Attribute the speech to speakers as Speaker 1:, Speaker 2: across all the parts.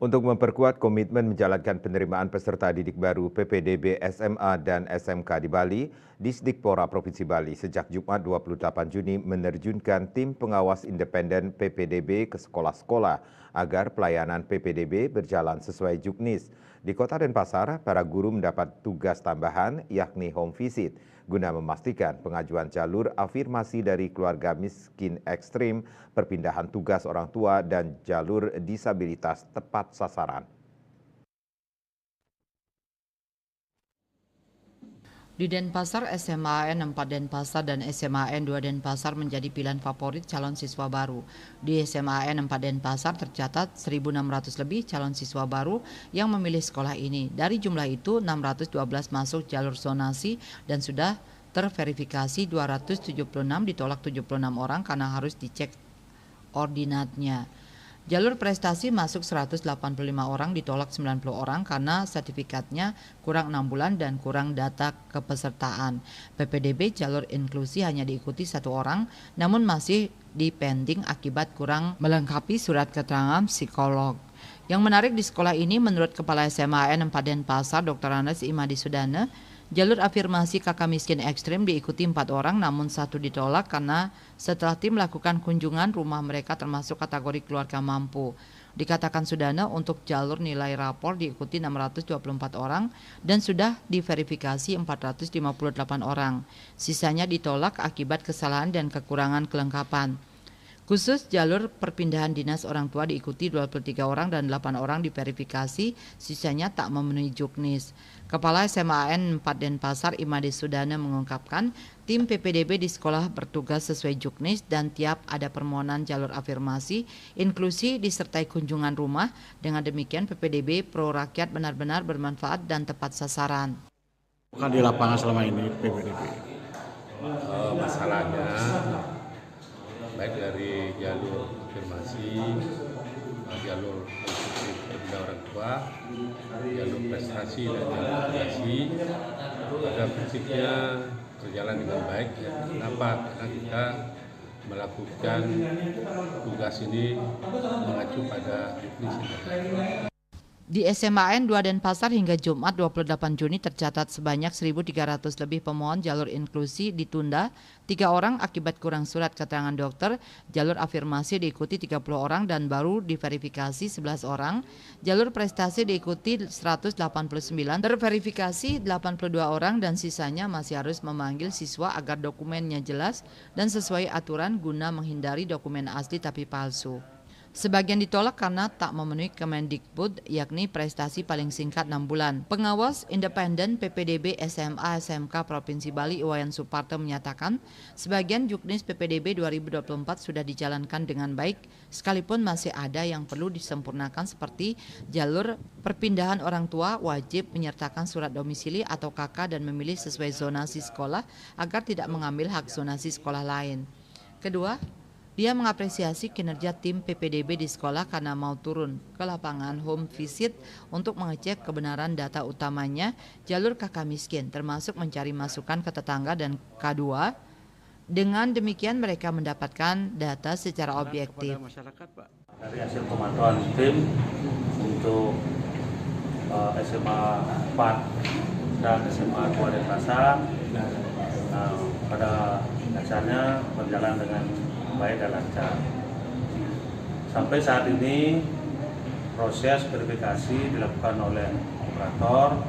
Speaker 1: Untuk memperkuat komitmen menjalankan penerimaan peserta didik baru PPDB SMA dan SMK di Bali, Disdikpora Provinsi Bali sejak Jumat 28 Juni menerjunkan tim pengawas independen PPDB ke sekolah-sekolah agar pelayanan PPDB berjalan sesuai juknis. Di Kota Denpasar, para guru mendapat tugas tambahan yakni home visit guna memastikan pengajuan jalur afirmasi dari keluarga miskin ekstrim, perpindahan tugas orang tua, dan jalur disabilitas tepat sasaran.
Speaker 2: Di Denpasar, SMAN 4 Denpasar dan SMAN 2 Denpasar menjadi pilihan favorit calon siswa baru. Di SMAN 4 Denpasar tercatat 1.600 lebih calon siswa baru yang memilih sekolah ini. Dari jumlah itu, 612 masuk jalur zonasi dan sudah terverifikasi 276, ditolak 76 orang karena harus dicek ordinatnya. Jalur prestasi masuk 185 orang, ditolak 90 orang karena sertifikatnya kurang 6 bulan dan kurang data kepesertaan. PPDB jalur inklusi hanya diikuti 1 orang, namun masih dipending akibat kurang melengkapi surat keterangan psikolog. Yang menarik di sekolah ini, menurut Kepala SMAN 4 Denpasar, Dr. Anas Imadi Sudana, jalur afirmasi kakak miskin ekstrim diikuti 4 orang, namun 1 ditolak karena setelah tim melakukan kunjungan rumah mereka termasuk kategori keluarga mampu. Dikatakan Sudana, untuk jalur nilai rapor diikuti 624 orang dan sudah diverifikasi 458 orang. Sisanya ditolak akibat kesalahan dan kekurangan kelengkapan. Khusus jalur perpindahan dinas orang tua diikuti 23 orang dan 8 orang diverifikasi, sisanya tak memenuhi juknis. Kepala SMAN 4 Denpasar Imadi Sudana mengungkapkan, tim PPDB di sekolah bertugas sesuai juknis dan tiap ada permohonan jalur afirmasi, inklusi disertai kunjungan rumah. Dengan demikian PPDB pro rakyat benar-benar bermanfaat dan tepat sasaran.
Speaker 3: Bukan di lapangan selama ini PPDB.
Speaker 4: Masalahnya baik dari jalur afirmasi, jalur perpindahan orang tua, jalur prestasi dan jalur migrasi pada prinsipnya berjalan dengan baik. Kenapa? Karena kita melakukan tugas ini mengacu pada juknis.
Speaker 2: Di SMAN 2 Denpasar hingga Jumat 28 Juni tercatat sebanyak 1.300 lebih pemohon jalur inklusi ditunda, 3 orang akibat kurang surat keterangan dokter, jalur afirmasi diikuti 30 orang dan baru diverifikasi 11 orang, jalur prestasi diikuti 189, terverifikasi 82 orang dan sisanya masih harus memanggil siswa agar dokumennya jelas dan sesuai aturan guna menghindari dokumen asli tapi palsu. Sebagian ditolak karena tak memenuhi Kemendikbud, yakni prestasi paling singkat 6 bulan. Pengawas independen PPDB SMA SMK Provinsi Bali Iwayan Suparto menyatakan, sebagian juknis PPDB 2024 sudah dijalankan dengan baik, sekalipun masih ada yang perlu disempurnakan seperti jalur perpindahan orang tua wajib menyertakan surat domisili atau KK dan memilih sesuai zonasi sekolah agar tidak mengambil hak zonasi sekolah lain. Kedua, dia mengapresiasi kinerja tim PPDB di sekolah karena mau turun ke lapangan home visit untuk mengecek kebenaran data utamanya jalur kakak miskin, termasuk mencari masukan ke tetangga dan K2. Dengan demikian mereka mendapatkan data secara objektif.
Speaker 5: Dari hasil pemantauan tim untuk SMA 4 dan SMA 2 Denpasar, pada dasarnya berjalan dengan baik dan lancar. Sampai saat ini proses verifikasi dilakukan oleh operator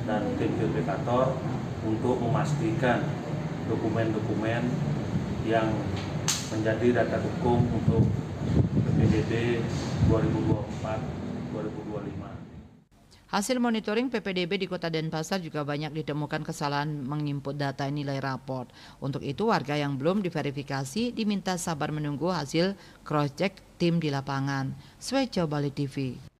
Speaker 5: dan tim verifikator untuk memastikan dokumen-dokumen yang menjadi data hukum untuk PPDB 2024-2025.
Speaker 2: Hasil monitoring PPDB di Kota Denpasar juga banyak ditemukan kesalahan menginput data nilai raport. Untuk itu warga yang belum diverifikasi diminta sabar menunggu hasil cross-check tim di lapangan. Swecco Bali TV.